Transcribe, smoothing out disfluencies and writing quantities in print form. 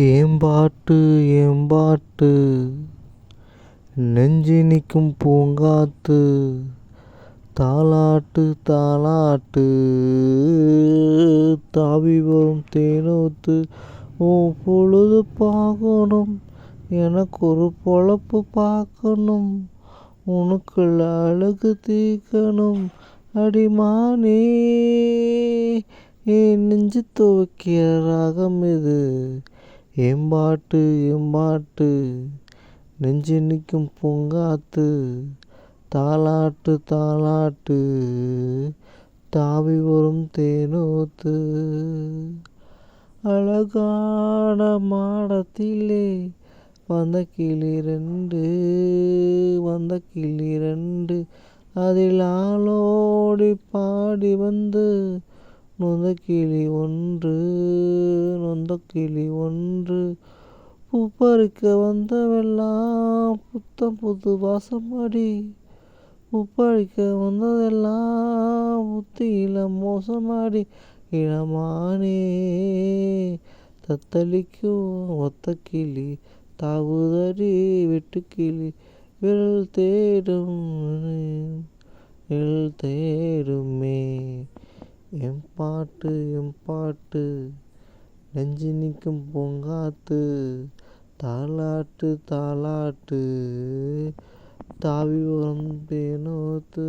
ஏம்பாட்டு ஏம்பாட்டு நெஞ்சு நிற்கும் பூங்காத்து தாலாட்டு தாலாட்டு தாவி வரும் தேனூத்து உன் பொழுது பார்க்கணும் எனக்கு ஒரு பொழப்பு பார்க்கணும் உனக்குள்ள அழகு தீர்க்கணும் அடிமானே என் நெஞ்சு துவைக்கிற ராகம் இது ஏம்பாட்டு ஏம்பாட்டு நெஞ்சு நிற்கும் பூங்காத்து தாலாட்டு தாலாட்டு தாவி வரும் தேனூத்து அழகான மாடத்திலே வந்த கிளி ரெண்டு அதில் ஆளோடி பாடி வந்து நொந்த கிளி ஒன்று பூப்பறிக்க வந்தவெல்லாம் புத்தம் புது வாசமடி பூப்பறிக்க வந்ததெல்லாம் புத்தியில மோசமாடி இளமானே தத்தளிக்கும் ஒத்த கிளி தாவுதடி வெட்டுக்கிளி விரல் தேடுமே என் பாட்டு நெஞ்சு நிற்கும் பூங்காத்து தாலாட்டு தாலாட்டு தாவி வரும் தேனூத்து.